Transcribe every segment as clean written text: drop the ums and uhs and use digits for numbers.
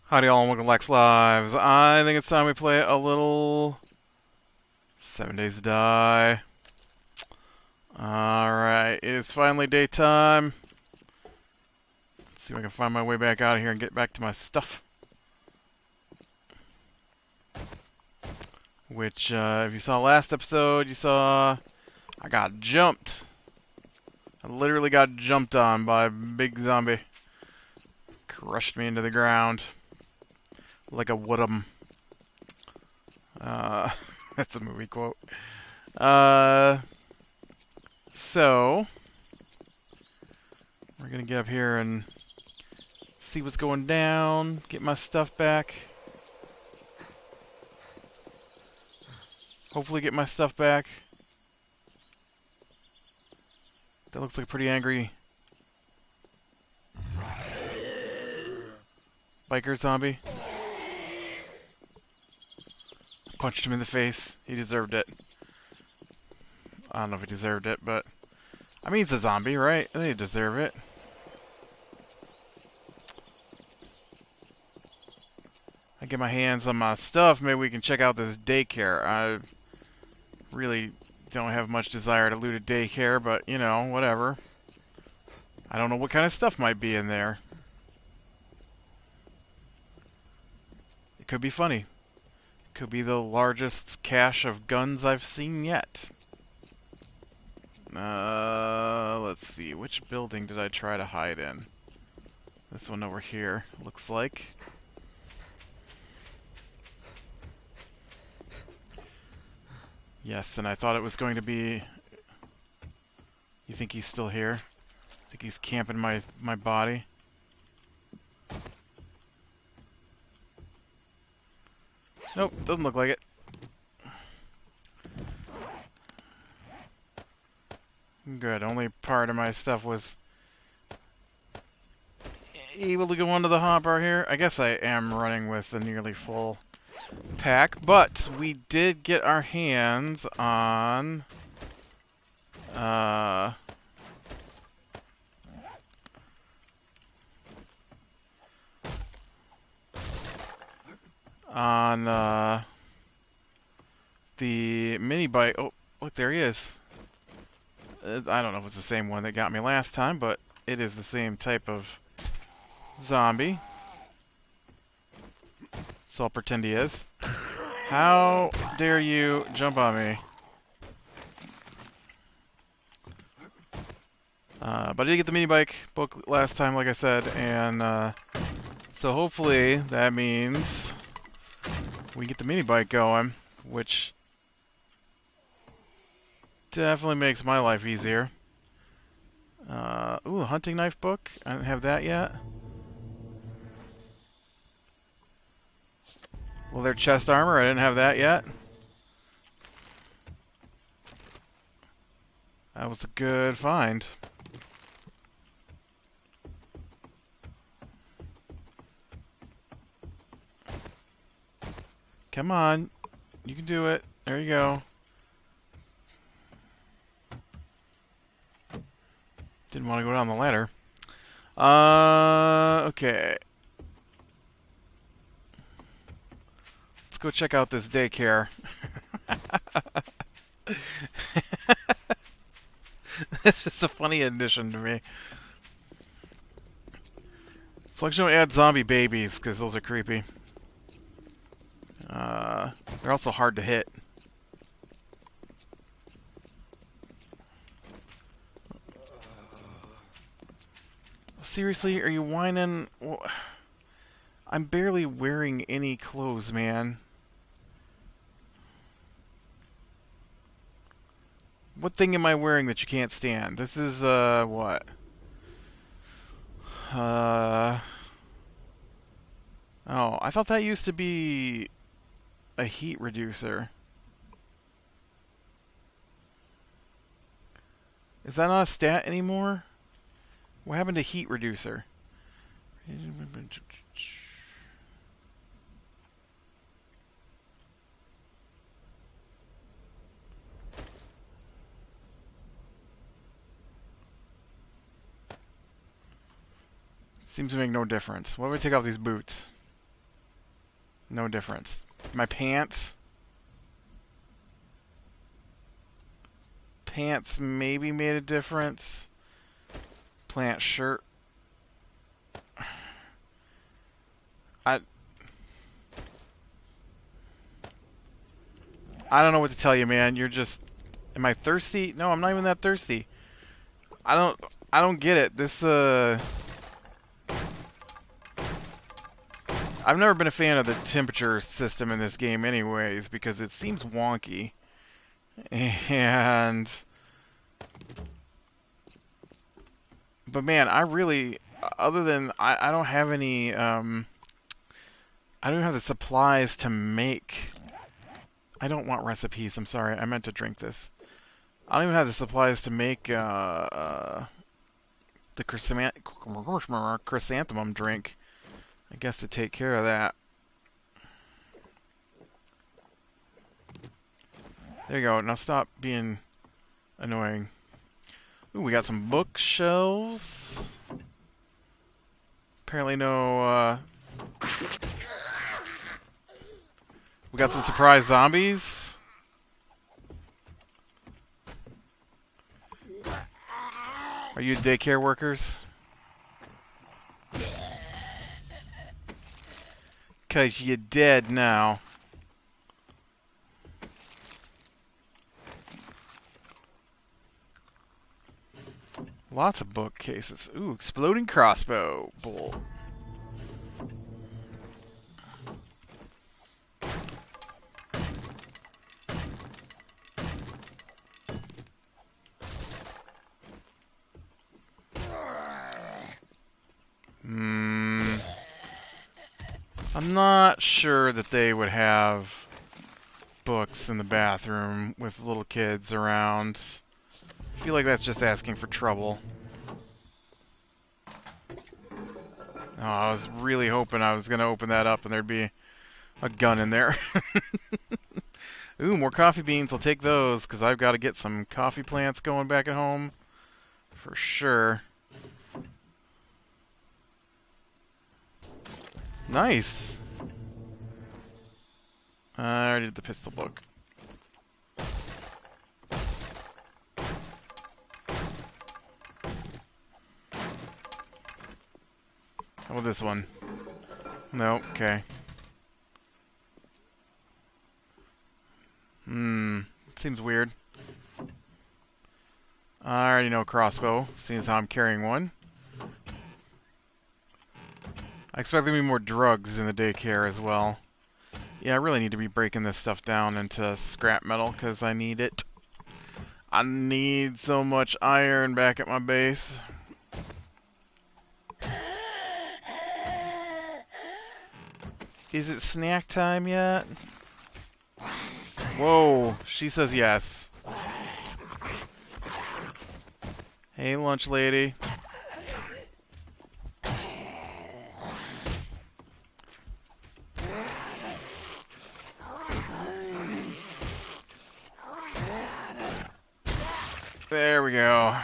Howdy all and welcome to Lex Lives. I think it's time we play a little 7 Days to Die. Alright, it is finally daytime. Let's see if I can find my way back out of here and get back to my stuff. Which, if you saw last episode, you saw I got jumped. I literally got jumped on by a big zombie. Crushed me into the ground. Like a wood'em. That's a movie quote. So we're gonna get up here and see what's going down, get my stuff back. Hopefully get my stuff back. That looks like a pretty angry biker zombie. Punched him in the face. He deserved it. I don't know if he deserved it, but I mean, he's a zombie, right? They deserve it. I get my hands on my stuff, maybe we can check out this daycare. I really don't have much desire to loot a daycare, but, you know, whatever. I don't know what kind of stuff might be in there. It could be funny. It could be the largest cache of guns I've seen yet. Let's see. Which building did I try to hide in? This one over here, looks like. Yes, and I thought it was going to be... You think he's still here? I think he's camping my body. Nope, doesn't look like it. Good, only part of my stuff was able to go onto the hopper here. I guess I am running with a nearly full pack, but we did get our hands on the mini bike. Oh, look, there he is. I don't know if it's the same one that got me last time, but it is the same type of zombie. So I'll pretend he is. How dare you jump on me? But I did get the mini bike book last time, like I said, and so hopefully that means we get the mini bike going, which definitely makes my life easier. Ooh, a hunting knife book. I don't have that yet. Well, their chest armor. I didn't have that yet. That was a good find. Come on. You can do it. There you go. Didn't want to go down the ladder. Okay. Let's go check out this daycare. It's just a funny addition to me. It's like don't add zombie babies, because those are creepy. They're also hard to hit. Seriously, are you whining? I'm barely wearing any clothes, man. What thing am I wearing that you can't stand? This is, what? Oh, I thought that used to be a heat reducer. Is that not a stat anymore? What happened to heat reducer? Seems to make no difference. What if I take off these boots? No difference. My pants. Pants maybe made a difference. Plant shirt. I don't know what to tell you, man. You're just... Am I thirsty? No, I'm not even that thirsty. I don't get it. This, I've never been a fan of the temperature system in this game anyways, because it seems wonky. And... But man, I really... Other than... I don't have any, I don't have the supplies to make... I don't want recipes, I'm sorry. I meant to drink this. I don't even have the supplies to make, the chrysanthemum drink. I guess to take care of that. There you go. Now stop being annoying. Ooh, we got some bookshelves. Apparently no, we got some surprise zombies. Are you daycare workers? 'Cause you're dead now. Lots of bookcases. Ooh, exploding crossbow bolt. I'm not sure that they would have books in the bathroom with little kids around. I feel like that's just asking for trouble. Oh, I was really hoping I was going to open that up and there'd be a gun in there. Ooh, more coffee beans. I'll take those because I've got to get some coffee plants going back at home. For sure. Nice. I already did the pistol book. How about this one? No, okay. Seems weird. I already know crossbow, seeing as how I'm carrying one. I expect there to be more drugs in the daycare as well. Yeah, I really need to be breaking this stuff down into scrap metal, because I need it. I need so much iron back at my base. Is it snack time yet? Whoa, she says yes. Hey, lunch lady. There we go.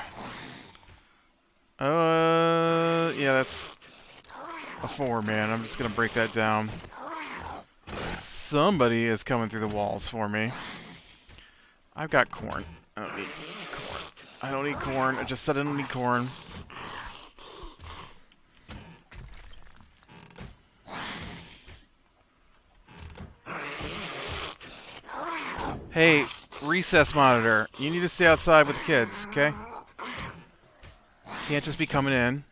Yeah, that's a 4, man. I'm just gonna break that down. Somebody is coming through the walls for me. I've got corn. I don't need corn. I don't need corn. I just said I don't need corn. Hey, recess monitor. You need to stay outside with the kids, okay? Can't just be coming in.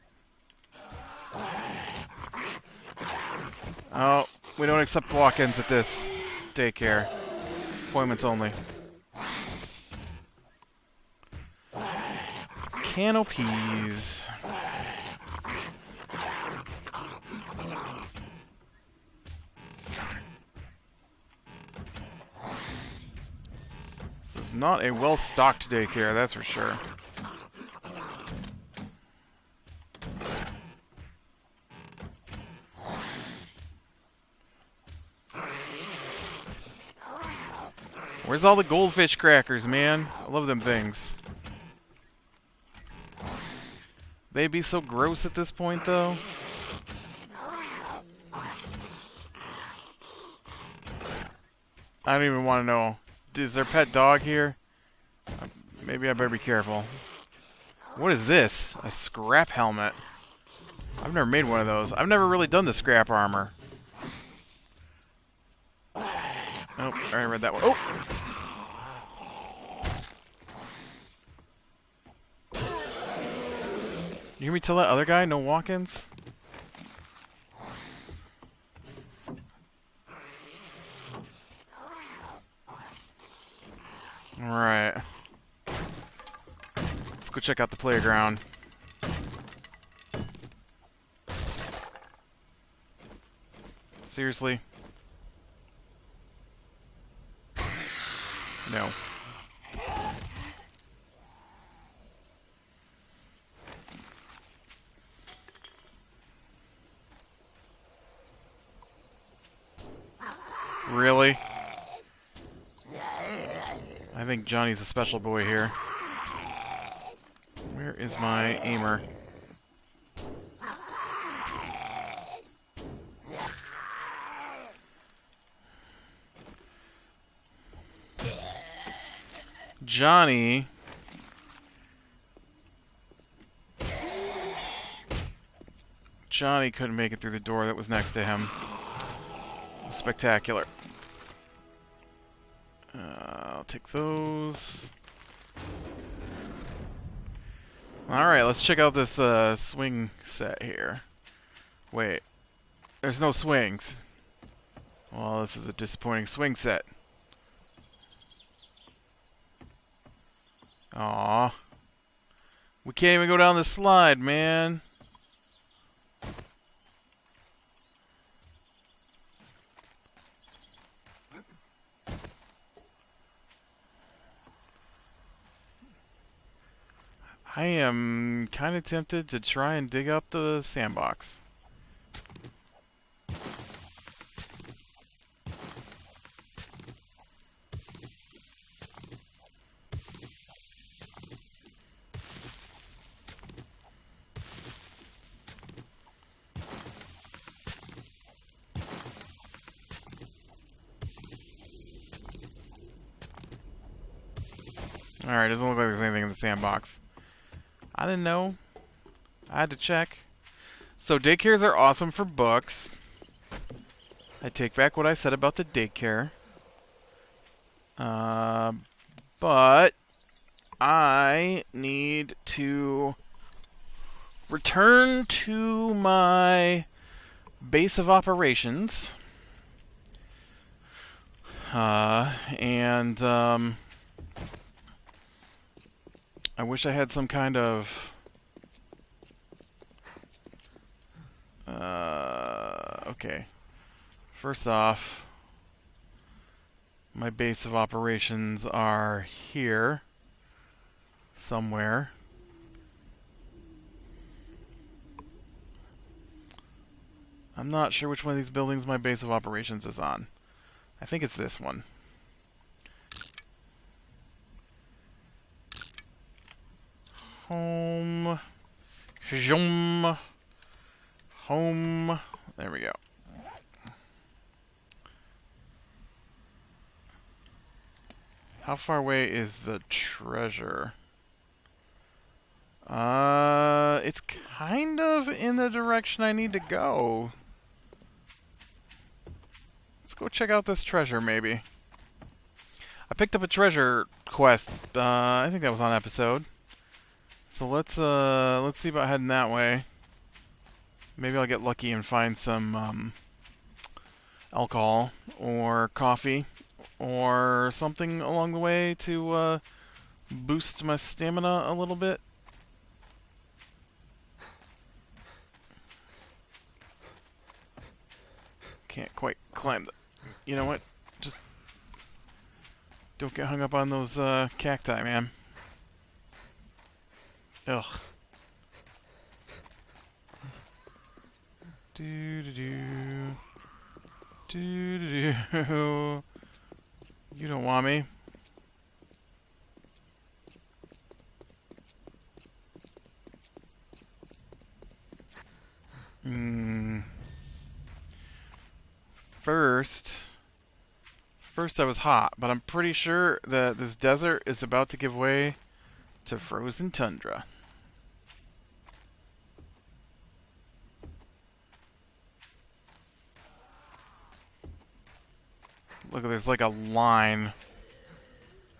Oh, we don't accept walk-ins at this daycare. Appointments only. Can of peas. This is not a well-stocked daycare, that's for sure. Where's all the goldfish crackers, man? I love them things. They'd be so gross at this point, though. I don't even want to know. Is there a pet dog here? Maybe I better be careful. What is this? A scrap helmet. I've never made one of those. I've never really done the scrap armor. Oh, I already read that one. Oh! You hear me tell that other guy no walk-ins? Alright. Let's go check out the playground. Seriously? No. Really? I think Johnny's a special boy here. Where is my aimer? Johnny... Johnny couldn't make it through the door that was next to him. Spectacular. I'll take those. Alright, let's check out this swing set here. Wait. There's no swings. Well, this is a disappointing swing set. Aw. We can't even go down the slide, man. I am kind of tempted to try and dig up the sandbox. Alright, doesn't look like there's anything in the sandbox. I didn't know. I had to check. So daycares are awesome for books. I take back what I said about the daycare. But I need to return to my base of operations. And I wish I had some kind of okay. First off, my base of operations are here somewhere. I'm not sure which one of these buildings my base of operations is on. I think it's this one. Home. Zoom. Home. There we go. How far away is the treasure? It's kind of in the direction I need to go. Let's go check out this treasure, maybe. I picked up a treasure quest. I think that was on episode. So let's see about heading that way. Maybe I'll get lucky and find some alcohol or coffee or something along the way to boost my stamina a little bit. Can't quite climb the... You know what? Just don't get hung up on those cacti, man. Ugh. Do-do-do. Do-do-do. You don't want me. First I was hot, but I'm pretty sure that this desert is about to give way to frozen tundra. Look, there's like a line.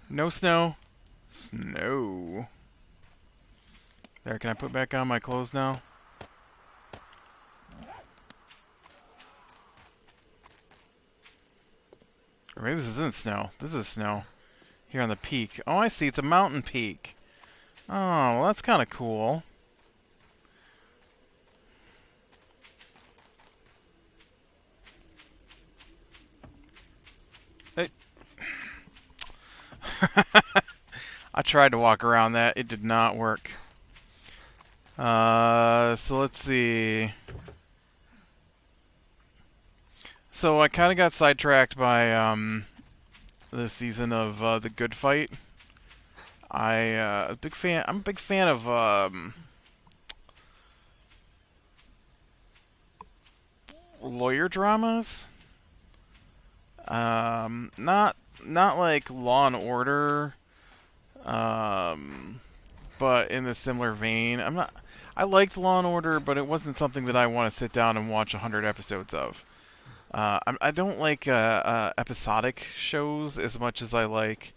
No snow. Snow. There, can I put back on my clothes now? Or maybe this isn't snow. This is snow. Here on the peak. Oh, I see. It's a mountain peak. Oh, well, that's kind of cool. Hey. I tried to walk around that. It did not work. So let's see. So I kind of got sidetracked by this season of The Good Fight. I'm a big fan of lawyer dramas. Not like Law and Order, but in the similar vein. I liked Law and Order, but it wasn't something that I want to sit down and watch 100 episodes of. I don't like episodic shows as much as I like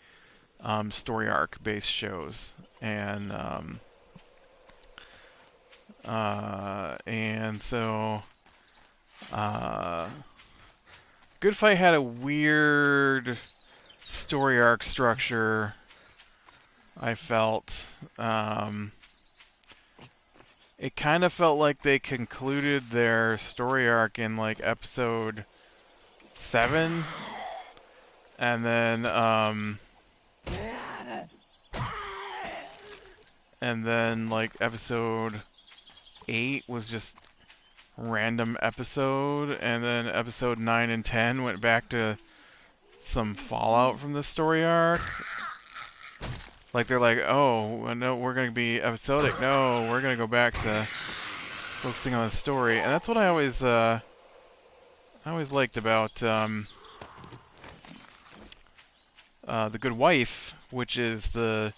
story arc based shows, and so Good Fight had a weird story arc structure. I felt it kind of felt like they concluded their story arc in like episode 7, and then like episode 8 was just random episode, and then episode 9 and 10 went back to some fallout from the story arc. Like they're like, oh no, we're gonna be episodic. No, we're gonna go back to focusing on the story, and that's what I always liked about The Good Wife, which is the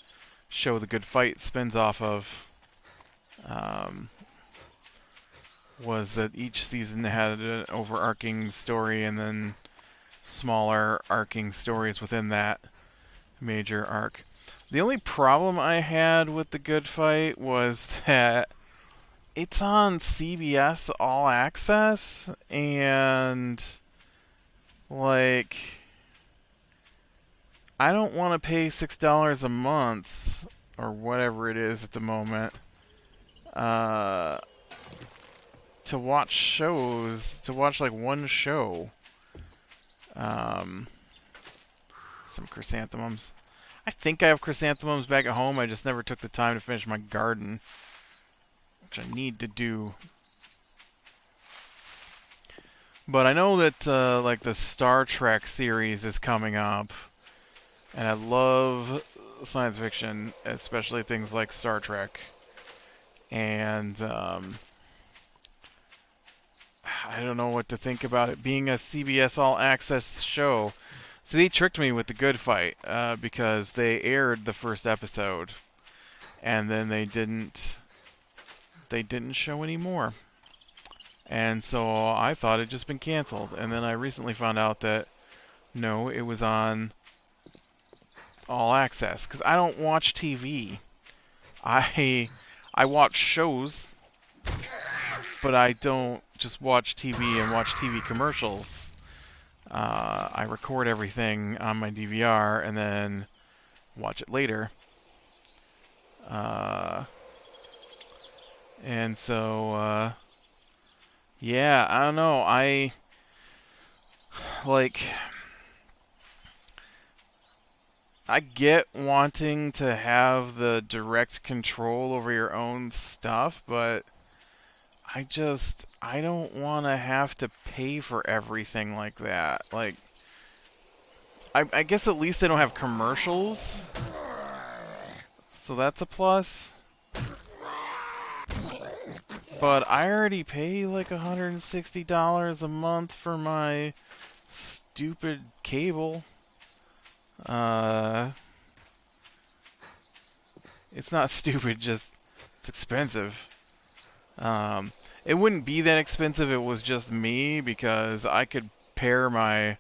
show The Good Fight spins off of. Was that each season had an overarching story and then smaller arcing stories within that major arc. The only problem I had with The Good Fight was that it's on CBS All Access, and like I don't want to pay $6 a month or whatever it is at the moment to watch shows, to watch like one show. Some chrysanthemums. I think I have chrysanthemums back at home. I just never took the time to finish my garden, which I need to do. But I know that like the Star Trek series is coming up, and I love science fiction, especially things like Star Trek. And I don't know what to think about it being a CBS All Access show. So they tricked me with The Good Fight because they aired the first episode, and then they didn't show any more. And so I thought it'd just been canceled, and then I recently found out that no, it was on All Access, because I don't watch TV. I watch shows, but I don't just watch TV and watch TV commercials. I record everything on my DVR and then watch it later. And so, yeah, I don't know. I get wanting to have the direct control over your own stuff, but I don't want to have to pay for everything like that. Like, I guess at least they don't have commercials, so that's a plus. But I already pay like $160 a month for my stupid cable. Uh, it's not stupid, just it's expensive. Um, it wouldn't be that expensive if it was just me, because I could pare my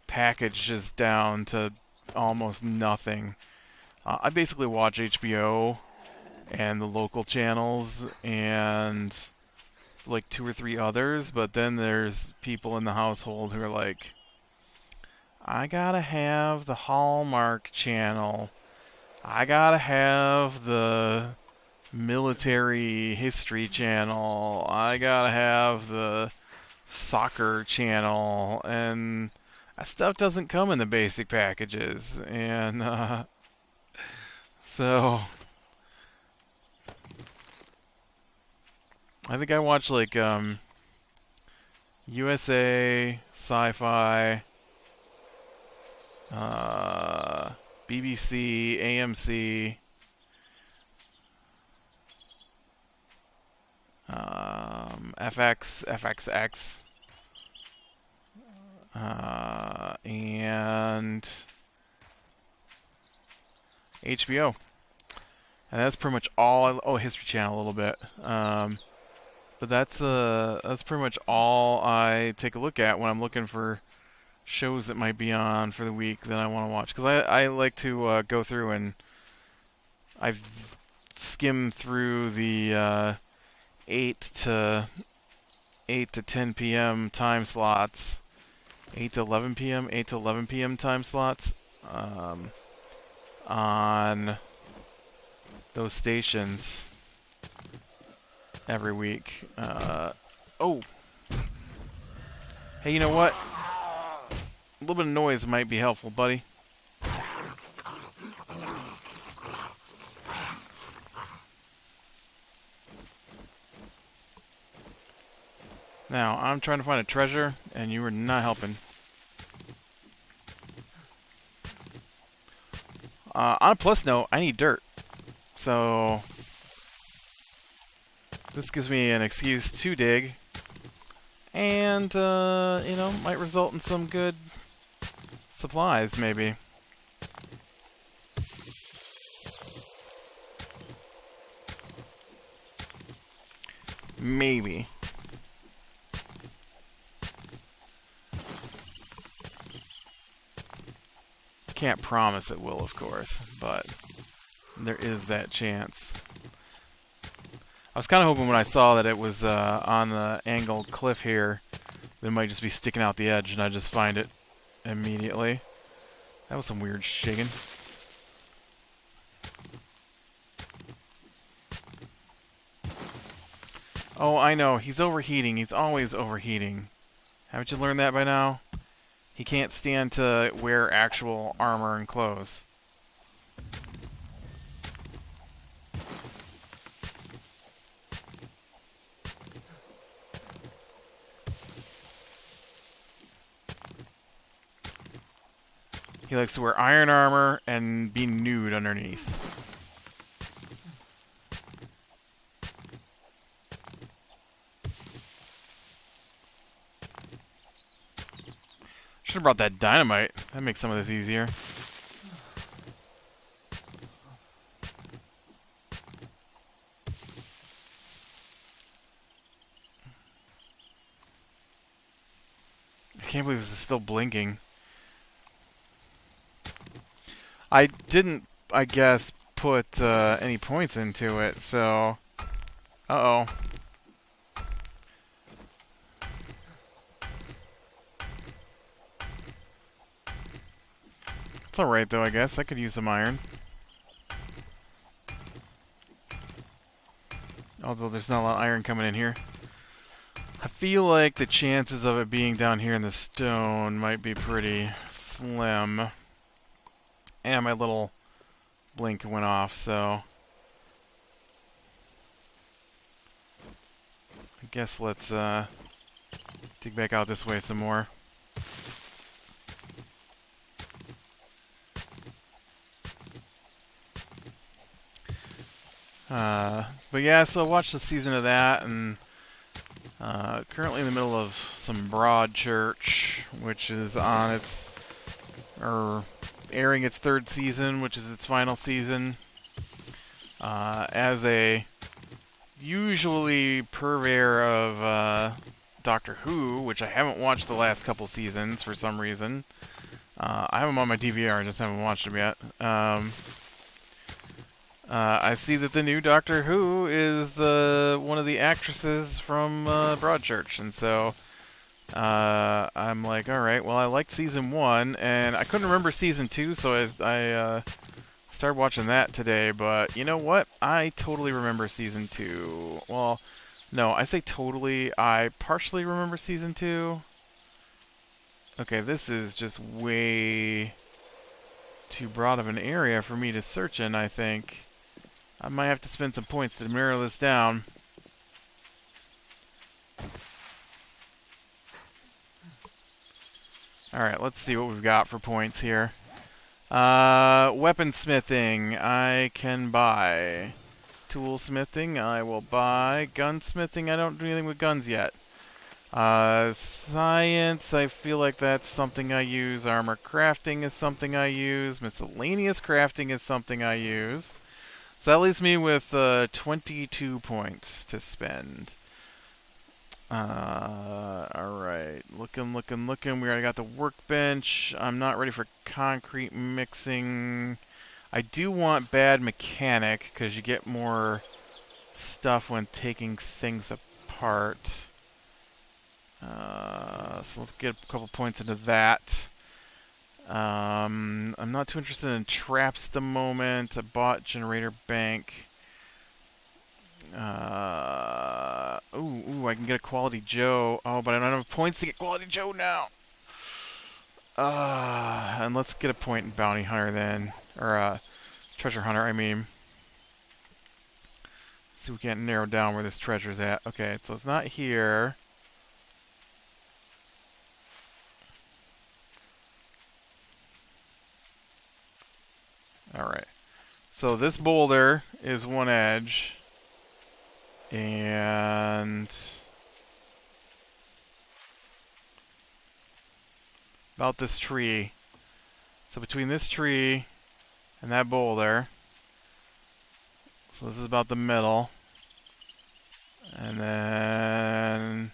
packages down to almost nothing. I basically watch HBO and the local channels and like 2 or 3 others, but then there's people in the household who are like, I gotta have the Hallmark channel. I gotta have the military history channel. I gotta have the soccer channel. And that stuff doesn't come in the basic packages. And, so I think I watch like, USA, Sci-Fi, uh, BBC, AMC, FX, FXX, and HBO. And that's pretty much all. Oh, History Channel a little bit. But that's pretty much all I take a look at when I'm looking for shows that might be on for the week that I want to watch. Because I like to go through and I've skimmed through the 8 to 10 p.m. time slots, 8 to 11 p.m. 8 to 11 p.m. time slots on those stations every week. Oh, hey, you know what? A little bit of noise might be helpful, buddy. Now, I'm trying to find a treasure, and you are not helping. On a plus note, I need dirt. So, this gives me an excuse to dig. And, you know, might result in some good supplies, maybe. Maybe. Can't promise it will, of course, but there is that chance. I was kind of hoping when I saw that it was on the angled cliff here, that it might just be sticking out the edge, and I just find it immediately. That was some weird shaking. Oh, I know. He's overheating. He's always overheating. Haven't you learned that by now? He can't stand to wear actual armor and clothes. He likes to wear iron armor and be nude underneath. Should have brought that dynamite. That makes some of this easier. I can't believe this is still blinking. I didn't, I guess, put any points into it, so... Uh-oh. It's alright, though, I guess. I could use some iron. Although there's not a lot of iron coming in here. I feel like the chances of it being down here in the stone might be pretty slim. And my little blink went off, so... I guess let's dig back out this way some more. But yeah, so I watched the season of that, and currently in the middle of some Broadchurch, which is on its, airing its third season, which is its final season. As a usually purveyor of Doctor Who, which I haven't watched the last couple seasons for some reason. I have them on my DVR, I just haven't watched them yet. I see that the new Doctor Who is one of the actresses from Broadchurch, and so I'm like, alright, well, I liked Season 1, and I couldn't remember Season 2, so I started watching that today, but you know what? I totally remember Season 2. Well, no, I say totally. I partially remember Season 2. Okay, this is just way too broad of an area for me to search in, I think. I might have to spend some points to narrow this down. Alright, let's see what we've got for points here. Weaponsmithing, I can buy. Toolsmithing, I will buy. Gunsmithing, I don't do anything with guns yet. Science, I feel like that's something I use. Armor crafting is something I use. Miscellaneous crafting is something I use. So that leaves me with 22 points to spend. Alright. Looking. We already got the workbench. I'm not ready for concrete mixing. I do want bad mechanic, because you get more stuff when taking things apart. So let's get a couple points into that. I'm not too interested in traps at the moment. I bought generator bank. Ooh, I can get a Quality Joe. Oh, but I don't have points to get Quality Joe now. And let's get a point in Bounty Hunter then. Or, Treasure Hunter, I mean. See, we can't narrow down where this treasure's at. Okay, so it's not here. Alright. So this boulder is one edge. And about this tree. So between this tree and that boulder. So this is about the middle. And then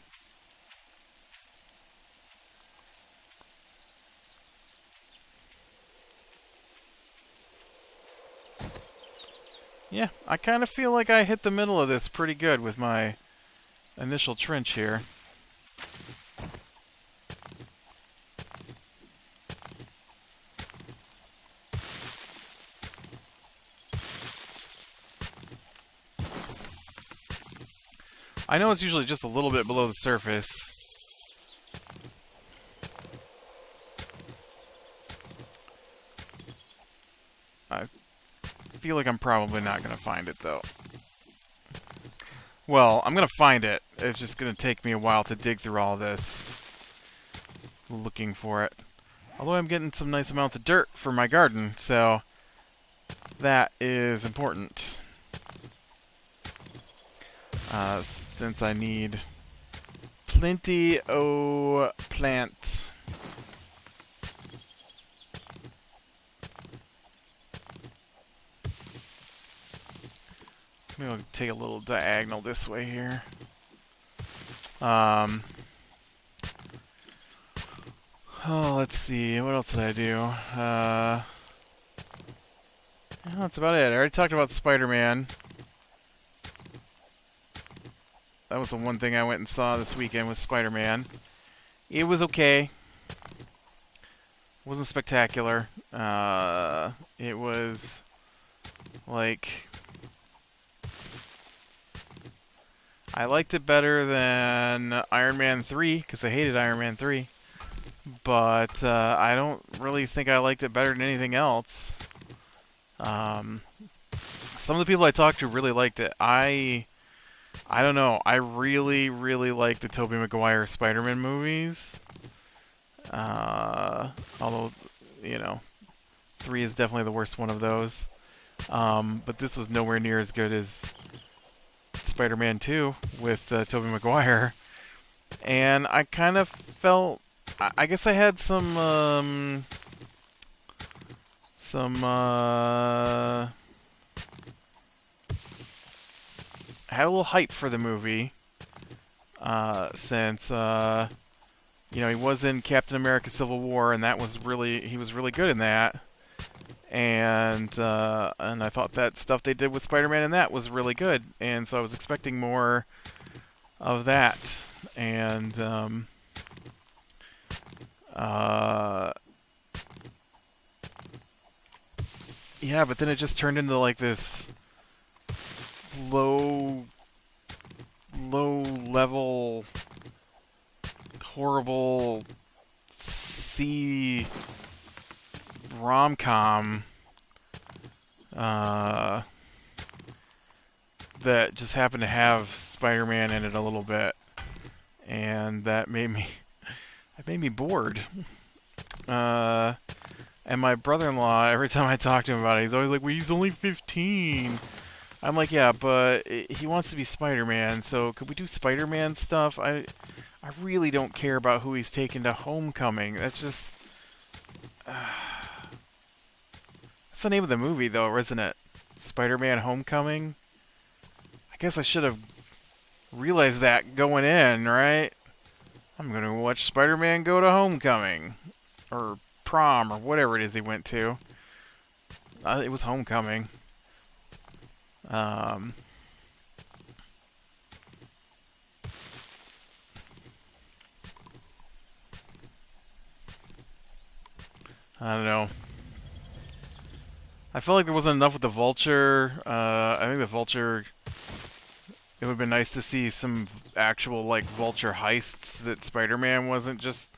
yeah, I kind of feel like I hit the middle of this pretty good with my initial trench here. I know it's usually just a little bit below the surface. I feel like I'm probably not going to find it, though. Well, I'm going to find it. It's just going to take me a while to dig through all this, looking for it. Although I'm getting some nice amounts of dirt for my garden, so that is important. Since I need plenty o' plants. Maybe I'll take a little diagonal this way here. Oh, let's see. What else did I do? That's about it. I already talked about Spider-Man. That was the one thing I went and saw this weekend was Spider-Man. It was okay. It wasn't spectacular. It was like I liked it better than Iron Man 3 because I hated Iron Man 3. But I don't really think I liked it better than anything else. Some of the people I talked to really liked it. I don't know. I really, really like the Tobey Maguire Spider-Man movies. Although, you know, 3 is definitely the worst one of those. But this was nowhere near as good as Spider-Man 2 with Tobey Maguire. And I kind of felt... I guess I had some some, had a little hype for the movie, since, you know, he was in Captain America Civil War, and he was really good in that. And I thought that stuff they did with Spider-Man in that was really good, and so I was expecting more of that. And yeah, but then it just turned into like this low level, horrible C rom-com that just happened to have Spider-Man in it a little bit, and that made me bored. And my brother-in-law, every time I talk to him about it, he's always like, "Well, he's only 15." I'm like, "Yeah, but he wants to be Spider-Man, so could we do Spider-Man stuff?" I really don't care about who he's taking to Homecoming. That's just... That's the name of the movie, though, isn't it? Spider-Man Homecoming? I guess I should have realized that going in, right? I'm gonna watch Spider-Man go to Homecoming. Or prom, or whatever it is he went to. It was Homecoming. I don't know. I felt like there wasn't enough with the Vulture. I think the Vulture... It would have been nice to see some actual, like, Vulture heists that Spider-Man wasn't just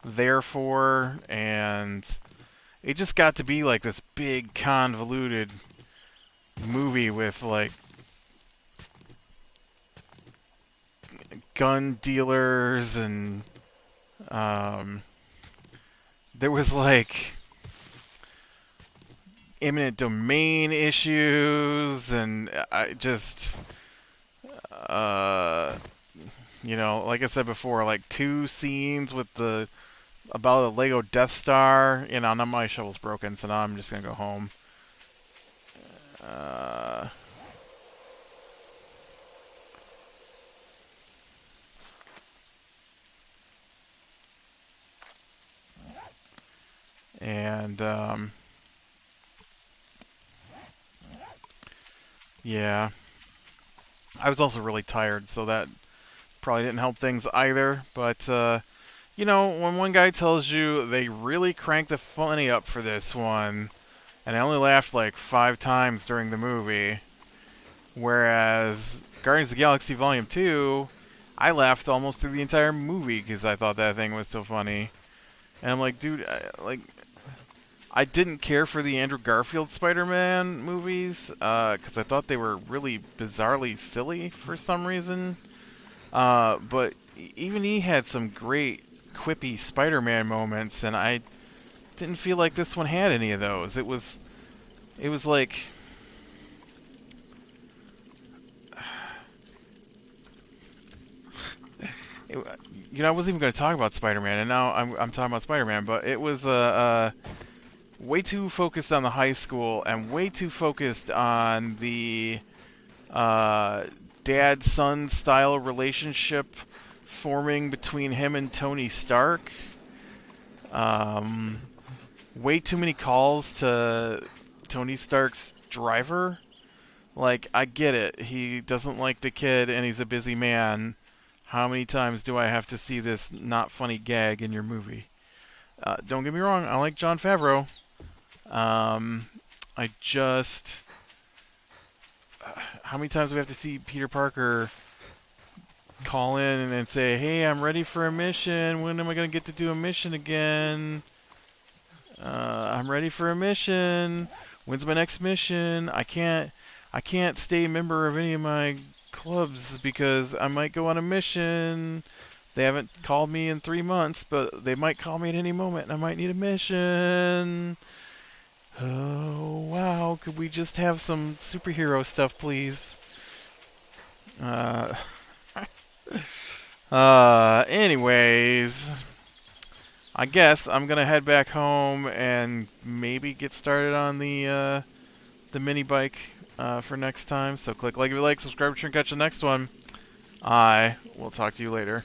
there for, and it just got to be, like, this big, convoluted movie with, like, gun dealers, and, there was, like... eminent domain issues, and I just, you know, like I said before, like 2 scenes with about a Lego Death Star. You know, now my shovel's broken, so now I'm just gonna go home. And, yeah. I was also really tired, so that probably didn't help things either. But, you know, when one guy tells you they really cranked the funny up for this one, and I only laughed like 5 times during the movie, whereas Guardians of the Galaxy Volume 2, I laughed almost through the entire movie because I thought that thing was so funny. And I'm like, dude, I didn't care for the Andrew Garfield Spider-Man movies because I thought they were really bizarrely silly for some reason. But even he had some great quippy Spider-Man moments, and I didn't feel like this one had any of those. It was like... you know, I wasn't even going to talk about Spider-Man, and now I'm talking about Spider-Man, but it was way too focused on the high school and way too focused on the dad-son style relationship forming between him and Tony Stark. Way too many calls to Tony Stark's driver. Like, I get it. He doesn't like the kid and he's a busy man. How many times do I have to see this not funny gag in your movie? Don't get me wrong, I like Jon Favreau. I just... how many times do we have to see Peter Parker call in and say, "Hey, I'm ready for a mission. When am I going to get to do a mission again? I'm ready for a mission. When's my next mission? I can't stay a member of any of my clubs because I might go on a mission. They haven't called me in 3 months, but they might call me at any moment and I might need a mission. Oh, wow. Could we just have some superhero stuff, please?" Anyways. I guess I'm gonna head back home and maybe get started on the mini bike for next time. So click like if you like, subscribe, and catch the next one. I will talk to you later.